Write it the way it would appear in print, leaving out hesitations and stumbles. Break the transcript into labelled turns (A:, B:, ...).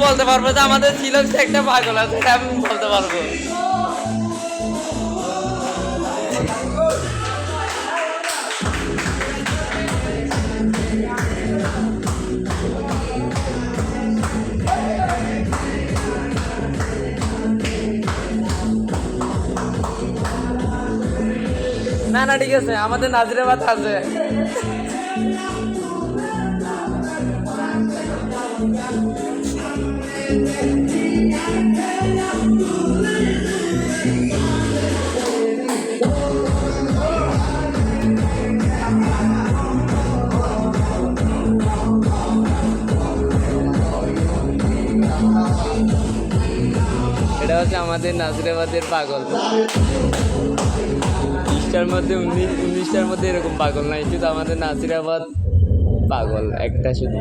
A: বলতে পারবো যে আমাদের চিলক্সে একটা পাগল আছে, এটা আমি বলতে পারবো। না না ঠিক আছে, আমাদের নাজিরাবাদ আছে। এটা হচ্ছে আমাদের নাজিরাবাদের পাগল। 20টার মধ্যে 19টার মধ্যে এরকম পাগল নাই, শুধু আমাদের নাজিরাবাদ পাগল একটা শুধু।